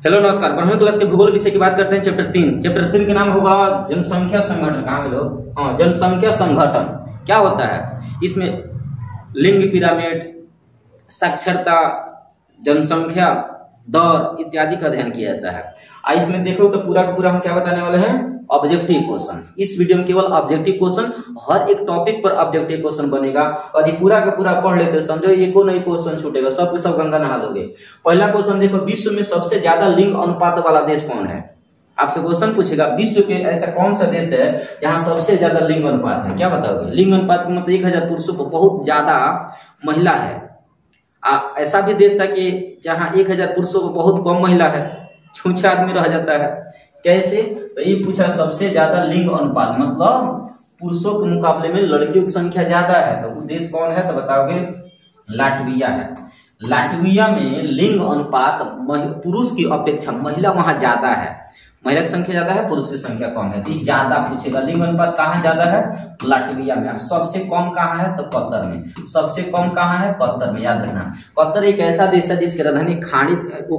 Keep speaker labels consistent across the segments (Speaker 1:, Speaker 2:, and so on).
Speaker 1: Hello नमस्कार। 12वीं class के भूगोल विषय की बात करते हैं। चैप्टर 3 का नाम होगा जनसंख्या संगठन। कहाँ गए लोग? हाँ, जनसंख्या संगठन क्या होता है? इसमें लिंग पिरामिड, साक्षरता, जनसंख्या दर इत्यादि का अध्ययन किया जाता है। इसमें देखो तो पूरा का पूरा हम क्या बताने वाले हैं? Objective question. इस वीडियो में केवल ऑब्जेक्टिव क्वेश्चन, हर एक टॉपिक पर ऑब्जेक्टिव क्वेश्चन बनेगा और ये पूरा का पूरा पढ़ लेते समझो, ये को नहीं क्वेश्चन छूटेगा, सब गंगा नहा लोगे। पहला क्वेश्चन देखो, विश्व में सबसे ज्यादा लिंग अनुपात वाला देश कौन है? आपसे क्वेश्चन पूछेगा विश्व के ऐसा कौन सा देश है जहां सबसे ज्यादा लिंग अनुपात है? क्या बताओगे? लिंग अनुपात का मतलब 1000 पुरुषों पर बहुत ज्यादा महिला है। ऐसा भी देश है कि जहां 1000 पुरुषों पर बहुत कम महिला है, छूछे आदमी रह जाता है। कैसे? तो ये पूछा सबसे ज्यादा लिंग अनुपात मतलब पुरुषों के मुकाबले में लड़कियों की संख्या ज्यादा है, तो वो देश कौन है? तो बताओगे लाटविया है। लाटविया में लिंग अनुपात पुरुष की अपेक्षा महिला वहां ज्यादा है। महिला की संख्या ज्यादा है, पुरुष की संख्या कम है, तो ज्यादा पूछेगा। लिंग अनुपात कहाँ ज्यादा है? लाटविया में। सबसे कम कहाँ है? तो कतर में। सबसे कम कहाँ है? कतर में। याद रखना, कतर एक ऐसा देश है जिसकी राजधानी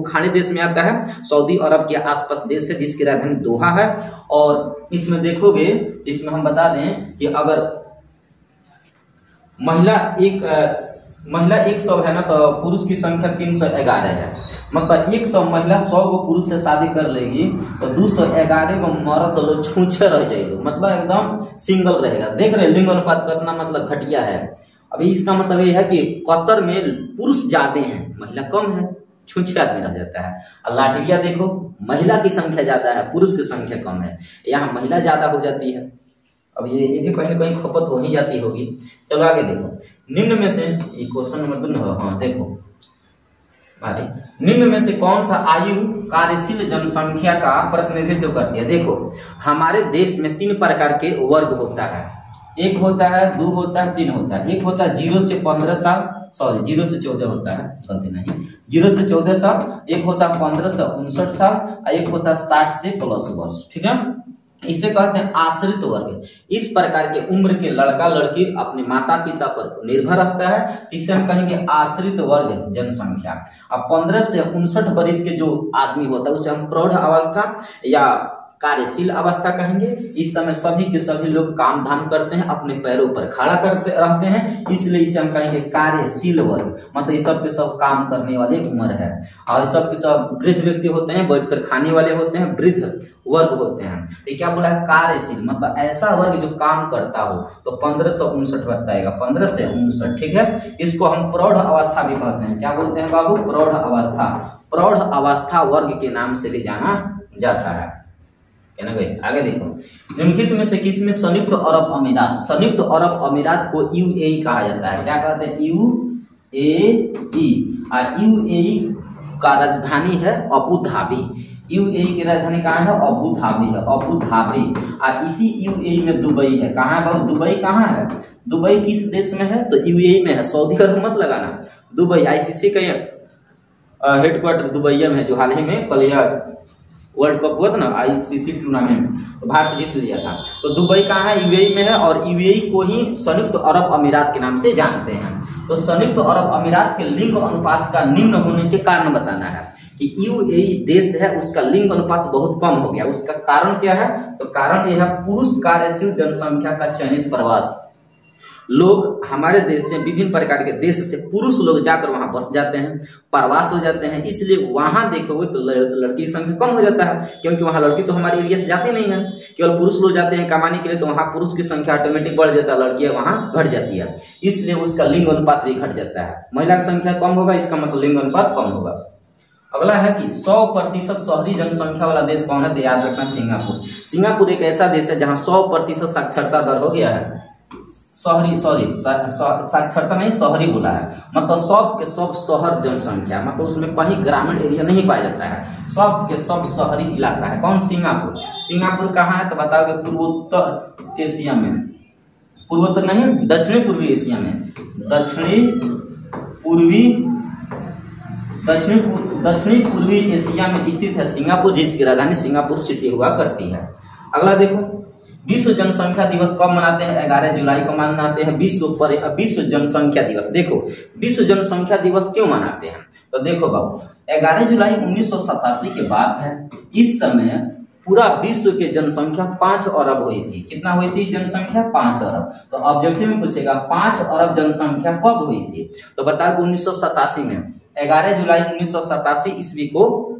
Speaker 1: खाड़ी देश में आता है। सऊदी अरब के आसपास देश है जिसकी राजधानी दोहा है। और इसमें देखोगे, इसमें हम बता दें कि अगर महिला 100 है ना, तो पुरुष की संख्या 311 है। मतलब 100 महिला 100 को पुरुष से शादी कर लेगी तो 211 को मर्द लोग छूछे रह जाएगा, मतलब एकदम सिंगल रहेगा। देख रहे लिंग अनुपात करना मतलब घटिया है। अभी इसका मतलब ये है कि कतर में पुरुष ज्यादा हैं, महिला कम है, छूछे आदमी रह जाता है। और लाटविया देखो, महिला की संख्या ज्यादा है, पुरुष की संख्या कम है, यहाँ महिला ज्यादा हो जाती है। अब ये भी कहीं ना कहीं खपत हो ही जाती होगी। चलो आगे देखो, निम्न में से क्वेश्चन नंबर 2। हाँ देखो भाई, निम्न में से कौन सा आयु कार्यशील जनसंख्या का प्रतिनिधित्व करती है? देखो हमारे देश में 3 प्रकार के वर्ग होता है। 1 होता है, 2 होता है, 3 होता है। 1 होता है 0 से 15 साल, सॉरी 0 से 14 होता है, गलती नहीं, 0 से 14 साल। 1 होता है 15 से 59 साल और 1 होता है 60 से प्लस वर्ष। ठीक है, इसे कहते हैं आश्रित वर्ग। इस प्रकार के उम्र के लड़का लड़की अपने माता पिता पर निर्भर रहता है, इसे हम कहेंगे आश्रित वर्ग जनसंख्या। अब 15 से 59 वर्ष के जो आदमी होता है उसे हम प्रौढ़ अवस्था या कार्यशील अवस्था कहेंगे। इस समय सभी के सभी लोग काम धाम करते हैं, अपने पैरों पर खड़ा करते रहते हैं, इसलिए इसे हम कहेंगे कार्यशील वर्ग। मतलब ये सब के सब काम करने वाले उम्र है। और सब के सब वृद्ध व्यक्ति होते हैं, बैठकर खाने वाले होते हैं, वृद्ध वर्ग होते हैं। ये क्या बोला है? कार्यशील, मतलब ऐसा वर्ग जो काम करता हो। तो 15 से 59 बताएगा, 15 से 59। ठीक है, इसको हम प्रौढ़ अवस्था भी कहते हैं। क्या बोलते हैं बाबू? प्रौढ़ अवस्था। प्रौढ़ अवस्था वर्ग के नाम से भी जाना जाता है। कहना गई। आगे देखो, निम्नलिखित में से किसमें संयुक्त अरब अमीरात, संयुक्त अरब अमीरात को यूएई कहा जाता है? क्या कहते हैं? यूएई। यूएई का राजधानी है अबू धाबी। यूएई की राजधानी कहाँ है? अबू धाबी है, अबू धाबी। और इसी यूएई में दुबई है। कहाँ है बाबू? दुबई कहाँ है? दुबई किस देश में है? तो यूएई में है। सऊदी अरब मत लगाना, दुबई। आईसीसी का हेडक्वार्टर दुबई में है, जो हाल ही में कल वर्ल्ड कप हुआ था ना, आईसीसी टूर्नामेंट, तो भारत जीत लिया था। तो दुबई कहाँ है? यूएई में है। और यूएई को ही संयुक्त अरब अमीरात के नाम से जानते हैं। तो संयुक्त अरब अमीरात के लिंग अनुपात का निम्न होने के कारण बताना है कि यूएई देश है, उसका लिंग अनुपात बहुत कम हो गया। उसका कारण क्या है? तो कारण यह है पुरुष कार्यशील जनसंख्या का चयनित प्रवास। लोग हमारे देश से, विभिन्न प्रकार के देश से पुरुष लोग जाकर वहां बस जाते हैं, प्रवास हो जाते हैं, इसलिए वहां देखोगे तो लड़की की संख्या कम हो जाता है, क्योंकि वहां लड़की तो हमारे एरिया से जाती नहीं है, केवल पुरुष लोग जाते हैं कमाने के लिए। तो वहां पुरुष की संख्या ऑटोमेटिक बढ़ जाता है, लड़कियां वहां घट जाती है, इसलिए उसका लिंग अनुपात भी घट जाता है। महिला की संख्या कम होगा, इसका मतलब लिंग अनुपात कम होगा। अगला है कि 100% शहरी जनसंख्या वाला देश कौन है? तो याद रखना सिंगापुर। सिंगापुर एक ऐसा देश है जहां 100% साक्षरता दर हो गया है। साक्षरता नहीं, शहरी बोला है, मतलब सब के सब शहर जनसंख्या, मतलब उसमें कहीं ग्रामीण एरिया नहीं पाया जाता है, सब के सब शहरी इलाका है। कौन? सिंगापुर। सिंगापुर कहाँ है? तो बताओगे पूर्वोत्तर एशिया में, पूर्वोत्तर नहीं, दक्षिणी पूर्वी एशिया में, दक्षिणी पूर्वी एशिया में स्थित है सिंगापुर, जिसकी राजधानी सिंगापुर सिटी हुआ करती है। अगला देखो, विश्व जनसंख्या दिवस कब मनाते हैं? 11 जुलाई को मनाते हैं, विश्व जनसंख्या दिवस। देखो विश्व जनसंख्या दिवस क्यों मनाते हैं? तो देखो बाबू, 11 जुलाई 1987 के बाद है। इस समय पूरा विश्व की जनसंख्या 5 अरब हुई थी। कितना हुई थी जनसंख्या? 5 अरब। तो ऑब्जेक्टिव में पूछेगा 5 अरब जनसंख्या कब हुई थी? तो बताओ 1987 में, 11 जुलाई 1987 ईस्वी को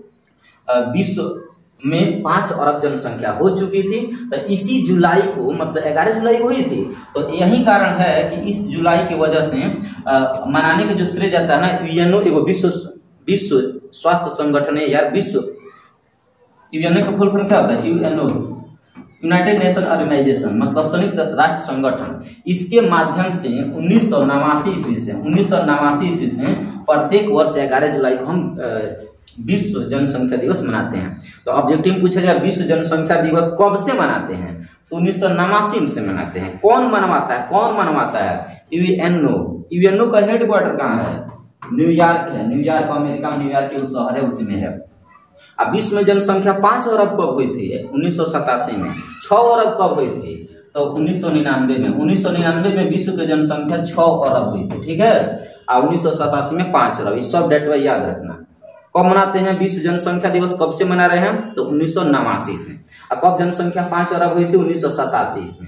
Speaker 1: विश्व में 5 अरब जनसंख्या हो चुकी थी। तो इसी जुलाई को, मतलब 11 जुलाई को हुई थी। तो यही कारण है कि इस जुलाई की वजह से मनाने का जो श्रेय जाता है ना, यूएनओ एगो विश्व स्वास्थ्य संगठन है यार। विश्व यूएनओ का फुल फॉर्म क्या होता है? यूएनओ, यूनाइटेड नेशन ऑर्गेनाइजेशन, मतलब संयुक्त राष्ट्र संगठन। इसके माध्यम से 1989 ईस्वी से प्रत्येक वर्ष 11 जुलाई को हम विश्व जनसंख्या दिवस मनाते हैं। तो ऑब्जेक्टिव में पूछा जाए विश्व जनसंख्या दिवस कब से मनाते हैं? तो 1989 से मनाते हैं। कौन मनवाता है? यूएनओ का हेडक्वार्टर कहाँ है? न्यूयॉर्क है। न्यूयॉर्क अमेरिका में, न्यूयॉर्क के शहर है, उसी में है। अब विश्व में जनसंख्या 5 अरब कब हुई थी? 1987 में। 6 अरब कब हुई थी? तो 1999 में विश्व की जनसंख्या 6 अरब हुई थी, ठीक है। और 1987 में 5 अरब। इस सब डेटा याद रखना। कब मनाते हैं विश्व जनसंख्या दिवस? कब से मना रहे हैं? तो 1989 से। और कब जनसंख्या 5 अरब हुई थी? 1987 में।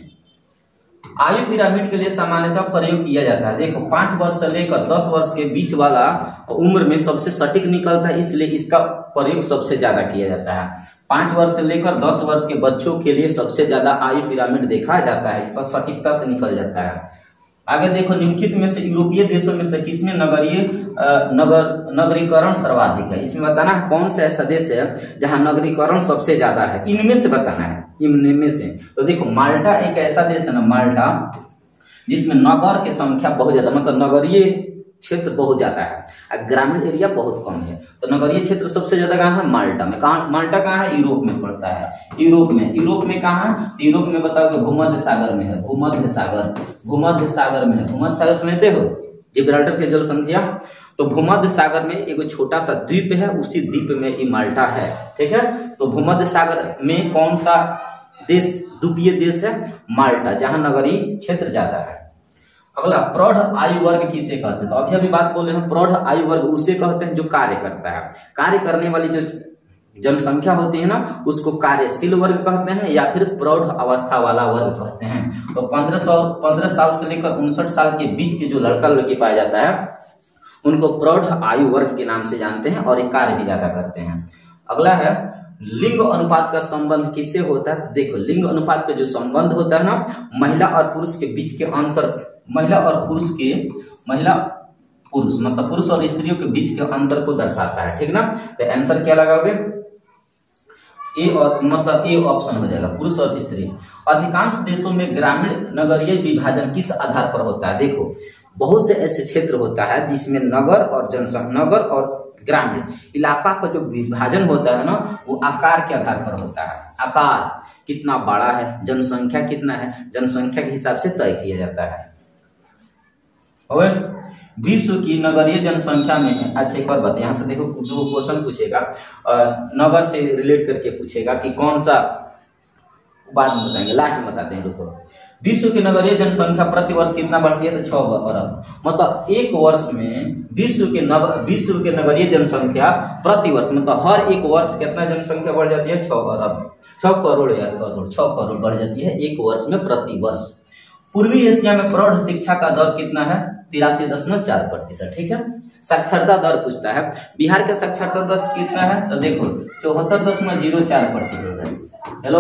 Speaker 1: आयु पिरामिड के लिए सामान्यतः प्रयोग किया जाता है। देखो 5 वर्ष से लेकर 10 वर्ष के बीच वाला उम्र में सबसे सटीक निकलता है, इसलिए इसका प्रयोग सबसे ज्यादा किया जाता है। 5 वर्ष से लेकर 10 वर्ष के बच्चों के लिए सबसे ज्यादा आयु पिरामिड देखा जाता है, इस पर सटीकता से निकल जाता है। आगे देखो, निम्नलिखित में से यूरोपीय देशों में से किसमें नगरीकरण सर्वाधिक है? इसमें बताना है कौन सा ऐसा देश है जहां नगरीकरण सबसे ज्यादा है। इनमें से बताना है, इनमें से। तो देखो माल्टा एक ऐसा देश है ना, माल्टा, जिसमें नगर की संख्या बहुत ज्यादा, मतलब नगरीय क्षेत्र बहुत ज्यादा है और ग्रामीण एरिया बहुत कम है। तो नगरीय क्षेत्र सबसे ज्यादा कहाँ है? माल्टा में। माल्टा कहाँ है? यूरोप में पड़ता है। यूरोप में कहाँ है? यूरोप में बताओगे भूमध्य सागर में है। भूमध्य सागर में है। भूमध्य सागर समझते हो? जिब्राल्टर की जल संख्या। तो भूमध्य सागर में एक छोटा सा द्वीप है, उसी द्वीप में ये माल्टा है, ठीक है। तो भूमध्य सागर में कौन सा देश द्वीपीय देश है? माल्टा, जहां नगरीय क्षेत्र ज्यादा है। अगला, प्रौढ़ आयु वर्ग किसे कहते हैं? तो अभी बात बोल रहे हैं, प्रौढ़ आयु वर्ग उसे कहते हैं जो कार्य करता है। कार्य करने वाली जो जनसंख्या होती है ना, उसको कार्यशील वर्ग कहते हैं या फिर प्रौढ़ अवस्था वाला वर्ग कहते हैं। तो 15 साल से लेकर 59 साल के बीच के जो लड़का लड़की पाया जाता है, उनको प्रौढ़ आयु वर्ग के नाम से जानते हैं और ये कार्य भी ज्यादा करते हैं। अगला है, लिंग अनुपात का संबंध किससे होता है? तो देखो, लिंग अनुपात का जो संबंध होता है ना, महिला और पुरुष के बीच के अंतर, पुरुष मतलब पुरुष और स्त्रियों के बीच के अंतर को दर्शाता है, ठीक ना। तो आंसर क्या लगाओगे? ए, और मतलब ए ऑप्शन हो जाएगा, पुरुष और स्त्री। अधिकांश देशों में ग्रामीण नगरीय विभाजन किस आधार पर होता है? देखो, बहुत से ऐसे क्षेत्र होता है जिसमें नगर और ग्रामीण इलाका का जो विभाजन होता है ना, वो आकार के आधार पर होता है। आकार कितना बड़ा है, जनसंख्या कितना है, जनसंख्या के हिसाब से तय किया जाता है। और विश्व की नगरीय जनसंख्या में, अच्छा एक बार बताइए, यहाँ से देखो 2 क्वेश्चन पूछेगा, नगर से रिलेट करके पूछेगा कि कौन सा, बाद में बताएंगे, लास्ट में बताते हैं, रुको। विश्व की नगरीय जनसंख्या प्रति वर्ष कितना बढ़ती है? तो 6 अरब। मतलब एक वर्ष में विश्व के नगरीय जनसंख्या प्रति वर्ष, मतलब हर एक वर्ष कितना जनसंख्या बढ़ जाती है? 6 अरब, 6 करोड़ यार, 6 करोड़ बढ़ जाती है एक वर्ष में, प्रति वर्ष। पूर्वी एशिया में प्रौढ़ शिक्षा का दर कितना है? 83.4%, ठीक है। साक्षरता दर पूछता है, बिहार का साक्षरता दर कितना है? तो देखो 74.04% है। हेलो,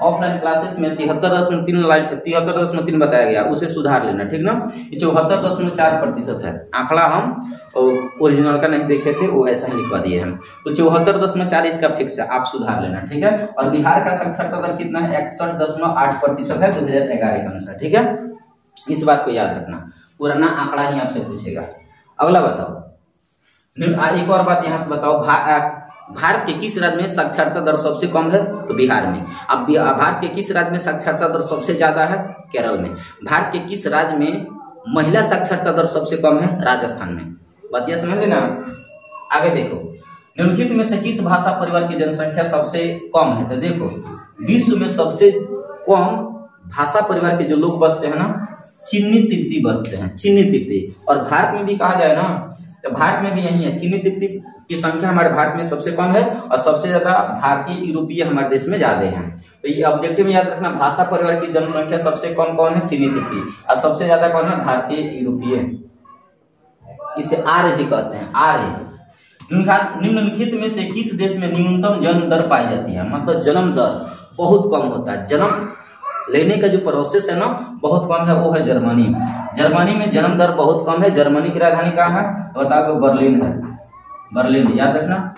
Speaker 1: ऑफलाइन क्लासेस में 73.3 बताया गया, उसे सुधार लेना, ठीक ना। 74.4% है आंकड़ा, हम ओरिजिनल का नहीं देखे थे, वो ऐसा ही लिखवा दिए हम। तो 74.4 इसका फिक्स है, आप सुधार लेना, ठीक है। और बिहार का साक्षरता दर कितना है? 61.8% है 2011 के अनुसार, ठीक है। इस बात को याद रखना, पुराना आंकड़ा ही आपसे पूछेगा। अगला बताओ, एक और बात यहाँ से बताओ, भारत के किस राज्य में साक्षरता दर सबसे कम है? तो बिहार में। अब भारत के किस राज्य में साक्षरता दर सबसे ज्यादा है? केरल में। भारत के किस राज्य में महिला साक्षरता दर सबसे कम है? राजस्थान में। बात यह समझ लेना। आगे देखो, निम्नलिखित में से किस भाषा परिवार की जनसंख्या सबसे कम है? तो देखो, विश्व में सबसे कम भाषा परिवार के जो लोग बसते हैं ना, चिन्नी तिब्बती बसते हैं, चिन्नी तिब्बती। और भारत में भी कहा जाए ना, तो भारत में भी यही है, चीनी तिब्बती की संख्या हमारे भारत में सबसे कम है और सबसे ज्यादा भारतीय यूरोपीय हमारे देश में ज्यादा है। तो ये ऑब्जेक्टिव में याद रखना, भाषा परिवार की जनसंख्या सबसे कम कौन है? चीनी तिब्बती, और सबसे ज्यादा कौन है? भारतीय यूरोपीय। इसे आर्य भी कहते हैं, आर्य। निम्नलिखित में से किस देश में न्यूनतम जन्म दर पाई जाती है? मतलब जन्म दर बहुत कम होता है, जन्म लेने का जो प्रोसेस है ना बहुत कम है, वो है जर्मनी। जर्मनी में जन्म दर बहुत कम है। जर्मनी की राजधानी कहाँ है? बताओ, बर्लिन है, बर्लिन, याद रखना।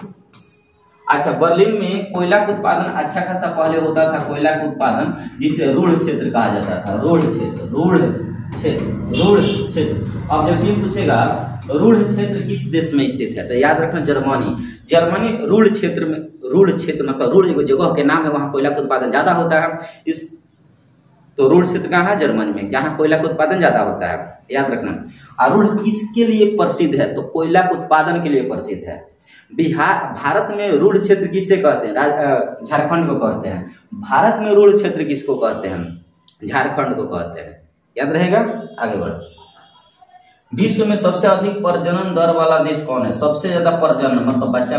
Speaker 1: अच्छा, बर्लिन में कोयला का उत्पादन अच्छा खासा पहले होता था, कोयला का उत्पादन, जिसे रूढ़ क्षेत्र कहा जाता था, रूढ़ क्षेत्र, रूढ़ क्षेत्र, रूढ़ क्षेत्र। ऑब्जेक्टिव पूछेगा रूढ़ क्षेत्र किस देश में स्थित है? तो याद रखना जर्मनी। जर्मनी रूढ़ क्षेत्र में, रूढ़ क्षेत्र मतलब रूढ़ जगह के नाम है, वहां कोयला का उत्पादन ज्यादा होता है। इस तो रूढ़ क्षेत्र कहाँ है? जर्मनी में, जहाँ कोयला का उत्पादन ज्यादा होता है, याद रखना। रूढ़ किसके लिए प्रसिद्ध है? तो कोयला के उत्पादन के लिए प्रसिद्ध है। बिहार, भारत में रूढ़ क्षेत्र किससे कहते हैं? झारखंड को कहते हैं। भारत में रूढ़ क्षेत्र किसको कहते हैं? झारखंड को कहते हैं, याद रहेगा। आगे बढ़ो। विश्व में सबसे अधिक प्रजनन दर वाला देश कौन है? सबसे ज्यादा प्रजनन मतलब बच्चा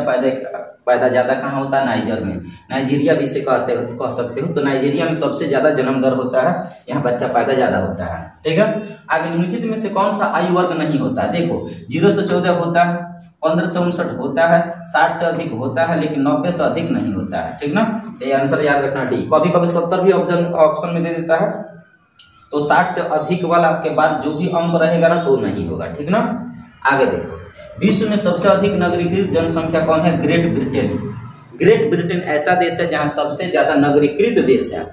Speaker 1: पैदा ज्यादा कहाँ होता है? नाइजर में। नाइजीरिया भी इसे कह सकते हो। तो नाइजीरिया में सबसे ज्यादा जन्म दर होता है, यहाँ बच्चा पैदा ज्यादा होता है, ठीक है। आगे, निम्नलिखित में से कौन सा आयु वर्ग नहीं होता है? देखो, 0 से 14 होता है, 15 से 59 होता है, 60 से अधिक होता है, लेकिन 90 से अधिक नहीं होता है, ठीक ना। ये आंसर याद रखना डी। कभी कभी 70 भी ऑप्शन में दे देता है, तो 60 से अधिक वाला के बाद जो भी अंक रहेगा ना तो नहीं होगा, ठीक ना। आगे देखो, विश्व में सबसे अधिक नगरीकृत जनसंख्या कौन है? Great Britain. ग्रेट ब्रिटेन ऐसा देश है जहां सबसे ज्यादा नगरीकृत देश है।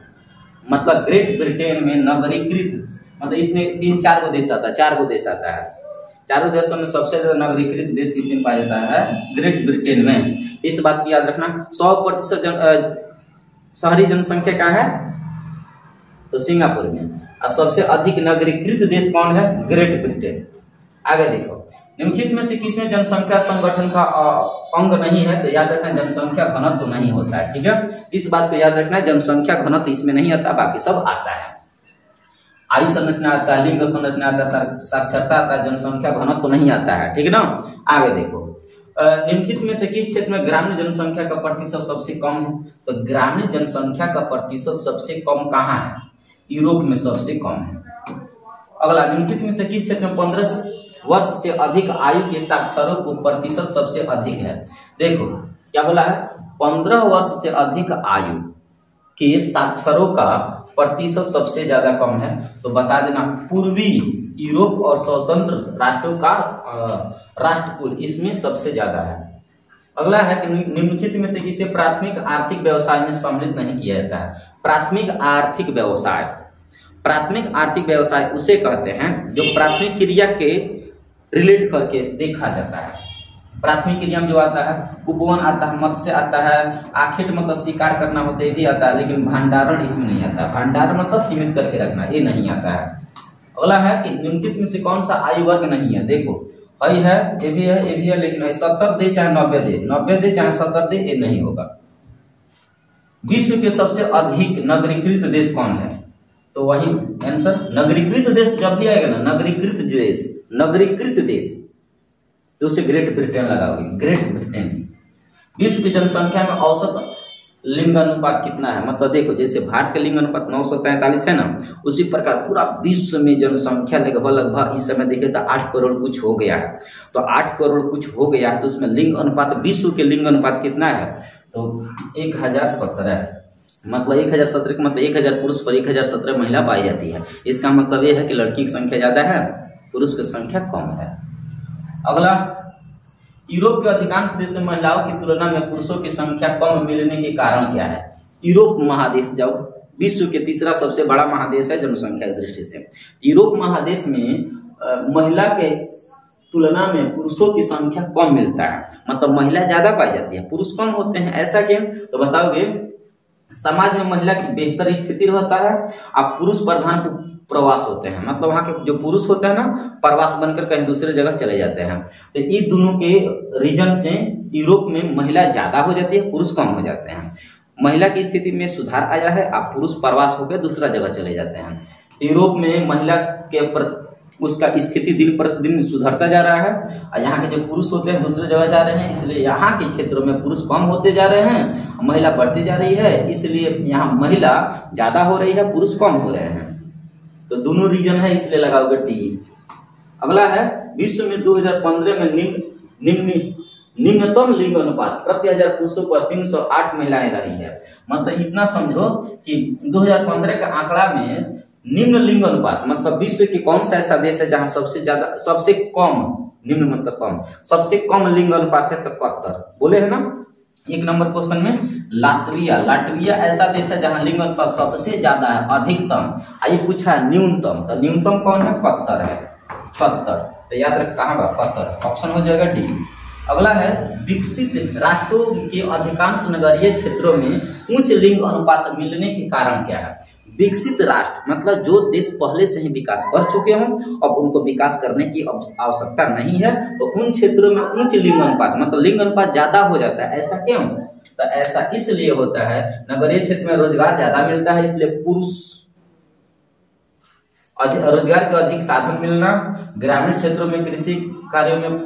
Speaker 1: मतलब ग्रेट ब्रिटेन में नगरीकृत मतलब इसमें 3-4 गो देश आता है, 4 गो देश आता है। चारों देशों में सबसे ज्यादा नगरीकृत देश इसमें पाया जाता है, ग्रेट ब्रिटेन में। इस बात को याद रखना। 100% शहरी जनसंख्या कहाँ है? तो सिंगापुर में। और सबसे अधिक नगरीकृत देश कौन है? Great Britain. आगे देखो, निम्नलिखित में से किसमें जनसंख्या संगठन का अंग नहीं है? तो याद रखना जनसंख्या घनत्व तो नहीं होता है, ठीक है। इस बात को याद रखना, जनसंख्या घनत्व इसमें नहीं आता, बाकी सब आता है। आयु संरचना आता है, लिंग संरचना आता है, साक्षरता आता है, जनसंख्या घनत्व तो नहीं आता है, ठीक ना। आगे देखो, निम्नलिखित में से किस क्षेत्र में ग्रामीण जनसंख्या का प्रतिशत सबसे कम है? तो ग्रामीण जनसंख्या का प्रतिशत सबसे कम कहाँ है? यूरोप में सबसे कम है। अगला, निम्नलिखित में से किस क्षेत्र में 15 वर्ष से अधिक आयु के साक्षरों को प्रतिशत सबसे अधिक है? देखो क्या बोला है, 15 वर्ष से अधिक आयु के साक्षरों का प्रतिशत सबसे ज्यादा कम है। तो बता देना, पूर्वी यूरोप और स्वतंत्र राष्ट्रों का राष्ट्रकुल इसमें सबसे ज्यादा है। अगला है कि निम्नलिखित में से किसे प्राथमिक आर्थिक व्यवसाय में सम्मिलित नहीं किया जाता है? प्राथमिक आर्थिक व्यवसाय, प्राथमिक आर्थिक व्यवसाय उसे कहते हैं जो प्राथमिक क्रिया के रिलेट करके देखा जाता है। प्राथमिक क्रिया में जो आता है, उपवन आता है, मत्स्य आता है, आखेट मतलब शिकार करना होता है, ये भी आता है, लेकिन भंडारण इसमें नहीं आता। भंडारण मतलब सीमित करके रखना, ये नहीं आता है। अगला है कि निम्नलिखित में से कौन सा आयु वर्ग नहीं है? देखो, है, ये भी है, ये भी है, लेकिन 70 दे चाहे 90 दे, 90 दे चाहे 70 दे, ये नहीं होगा। विश्व के सबसे अधिक नगरीकृत देश कौन है? तो वही आंसर, नगरीकृत देश जब भी आएगा ना, नगरीकृत देश, नगरीकृत देश, तो उसे ग्रेट ब्रिटेन लगाओगे, ग्रेट ब्रिटेन। विश्व की जनसंख्या में औसत लिंग अनुपात कितना है? मतलब देखो, जैसे भारत का लिंग अनुपात 943 है ना, उसी प्रकार पूरा विश्व में जनसंख्या लगभग इस समय देखे तो 8 करोड़ कुछ हो गया है। तो 8 करोड़ कुछ हो गया है, तो उसमें लिंग अनुपात, विश्व के लिंग अनुपात कितना है? तो 1017। मतलब 1017 का मतलब 1000 पुरुष पर 1017 महिला पाई जाती है। इसका मतलब यह है कि लड़की की संख्या ज्यादा है, पुरुष की संख्या कम है। अगला, यूरोप के अधिकांश देशों में महिलाओं की तुलना में पुरुषों की संख्या कम मिलने के कारण क्या है? यूरोप महादेश जब विश्व के तीसरा सबसे बड़ा महादेश है जनसंख्या की दृष्टि से, यूरोप महादेश में महिला के तुलना में पुरुषों की संख्या कम मिलता है। मतलब महिला ज्यादा पाई जाती है, पुरुष कम होते हैं। ऐसा क्यों? तो बताओगे, समाज में महिला की बेहतर स्थिति रहता है, अब पुरुष प्रधान प्रवास होते हैं। मतलब वहां के जो पुरुष होते हैं ना, प्रवास बनकर कहीं दूसरे जगह चले जाते हैं। तो ये दोनों के रीजन से यूरोप में महिला ज्यादा हो जाती है, पुरुष कम हो जाते हैं। महिला की स्थिति में सुधार आया है, अब पुरुष प्रवास होकर दूसरा जगह चले जाते हैं। यूरोप में महिला के उसका स्थिति दिन प्रतिदिन सुधरता जा रहा है, और यहाँ के जो पुरुष होते हैं दूसरे जगह जा रहे हैं, इसलिए यहाँ के क्षेत्रों में पुरुष कम होते जा रहे हैं, महिला बढ़ती जा रही है, इसलिए यहाँ महिला ज्यादा हो रही है, पुरुष कम हो रहे हैं। तो दोनों रीजन है, इसलिए लगाओगे टी। अगला है विश्व में 2015 में निम्नतम लिंग अनुपात प्रति 1000 पुरुषों पर 308 महिलाएं रही है। मतलब इतना समझो कि 2015 का आंकड़ा में निम्न लिंग अनुपात मतलब विश्व के कौन सा ऐसा देश है जहां सबसे कम, निम्न मतलब कम, सबसे कम लिंग अनुपात है तो कतर बोले है ना। एक नंबर क्वेश्चन में लाटविया ऐसा देश है जहां लिंग अनुपात सबसे ज्यादा है, अधिकतम। आइए पूछा न्यूनतम, तो न्यूनतम कौन है? कतर है, कतर। तो याद रख कहाँ बा? कतर, ऑप्शन हो जाएगा डी। अगला है विकसित राष्ट्रों के अधिकांश नगरीय क्षेत्रों में उच्च लिंग अनुपात मिलने के कारण क्या है? विकसित राष्ट्र मतलब जो देश पहले से ही विकास कर चुके हों, अब उनको विकास करने की आवश्यकता नहीं है, तो उन क्षेत्रों में उच्च लिंग अनुपात मतलब लिंग अनुपात ज्यादा हो जाता है। ऐसा क्यों? तो ऐसा इसलिए होता है, नगरीय क्षेत्र में रोजगार ज्यादा मिलता है, इसलिए पुरुष रोजगार के अधिक साधन मिलना, ग्रामीण क्षेत्रों में कृषि कार्यों में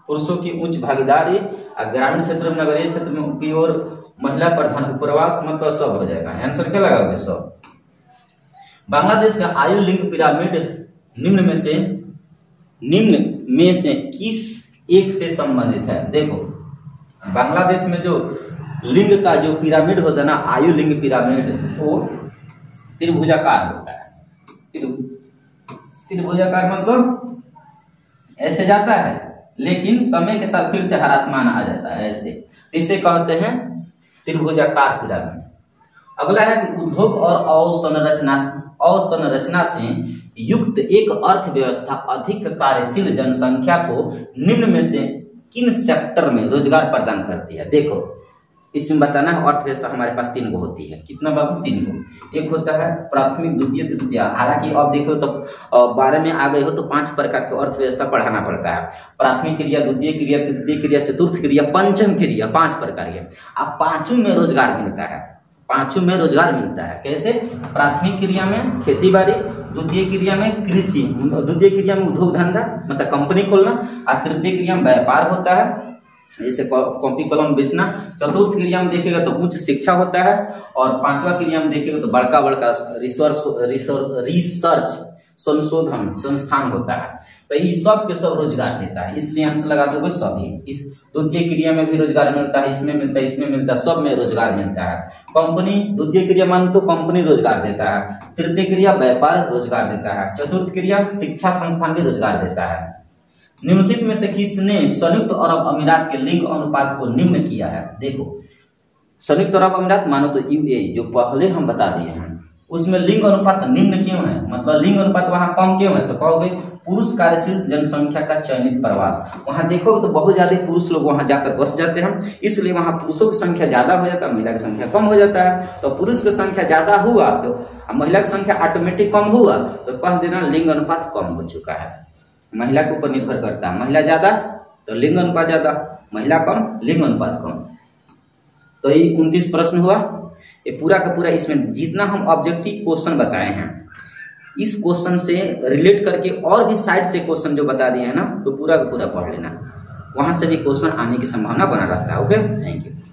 Speaker 1: पुरुषों की उच्च भागीदारी, और ग्रामीण क्षेत्र में नगरीय क्षेत्र में की ओर महिला प्रधान उपवास, मतलब सब हो जाएगा। आंसर क्या लगाओगे? सब। बांग्लादेश का आयु लिंग पिरामिड निम्न में से किस एक से संबंधित है? देखो बांग्लादेश में जो लिंग का जो पिरामिड होता है ना, आयु लिंग पिरामिड, वो त्रिभुजाकार होता है। त्रिभुजाकार मतलब ऐसे जाता है, लेकिन समय के साथ फिर से हरासमान आ जाता है, ऐसे। इसे कहते हैं त्रिभुजाकार पिरामिड। अगला है कि उद्योग और अवसंरचना से युक्त एक अर्थव्यवस्था अधिक कार्यशील जनसंख्या को निम्न में से किन सेक्टर में रोजगार प्रदान करती है? देखो इसमें बताना है, अर्थव्यवस्था हमारे पास 3 गो होती है। कितना बाबू? 3 गो। एक होता है प्राथमिक, द्वितीय, तृतीय। हालांकि अब देखो तो 12 में आ गए हो तो 5 प्रकार की अर्थव्यवस्था पढ़ाना पड़ता है। प्राथमिक क्रिया, द्वितीय क्रिया, तृतीय क्रिया, चतुर्थ क्रिया, पंचम क्रिया, 5 प्रकार के। अब पांचों में रोजगार मिलता है, पांचों में रोजगार मिलता है। कैसे? प्राथमिक क्रिया में खेती बाड़ी, द्वितीय क्रिया में कृषि, द्वितीय क्रिया में उद्योग धंधा मतलब कंपनी खोलना, और तृतीय क्रिया में व्यापार होता है, जैसे कॉपी कलम बेचना। चतुर्थ क्रिया में देखेगा तो उच्च शिक्षा होता है, और 5वां क्रिया में देखेगा तो बड़का बड़का रिसर्च संशोधन संस्थान होता है। तो ये सब के सब रोजगार देता है, इसलिए आंसर लगा दोगे सभी। इस द्वितीय क्रिया में भी रोजगार मिलता है, इसमें मिलता है, इसमें मिलता है, सब में रोजगार मिलता है। कंपनी, द्वितीय क्रिया मान तो कंपनी रोजगार देता है, तृतीय क्रिया व्यापार रोजगार देता है, चतुर्थ क्रिया शिक्षा संस्थान भी रोजगार देता है। निम्नलिखित में से किसने संयुक्त अरब अमीरात के लिंग अनुपात को निम्न किया है? देखो संयुक्त अरब अमीरात मानो तो यूएई, जो पहले हम बता दिए हैं, उसमें लिंग अनुपात निम्न क्यों है? मतलब लिंग अनुपात वहां कम क्यों है? तो कहोगे पुरुष कार्यशील जनसंख्या का चयनित प्रवास। वहां देखोगे तो बहुत ज्यादा पुरुष लोग वहां जाकर बस जाते हैं, इसलिए वहां पुरुषों की संख्या ज्यादा हो जाता है, महिला की संख्या कम हो जाता है। तो पुरुष की संख्या ज्यादा हुआ तो महिला की संख्या ऑटोमेटिक कम हुआ, तो कह देना लिंग अनुपात कम हो चुका है। महिला के ऊपर निर्भर करता है, महिला ज्यादा तो लिंग अनुपात ज्यादा, महिला कम लिंग अनुपात कम। तो ये 29 प्रश्न हुआ। ये पूरा का पूरा इसमें जितना हम ऑब्जेक्टिव क्वेश्चन बताए हैं, इस क्वेश्चन से रिलेट करके और भी साइड से क्वेश्चन जो बता दिए हैं ना, तो पूरा का पूरा पढ़ लेना, वहां से भी क्वेश्चन आने की संभावना बना रहता है। Okay, thank you.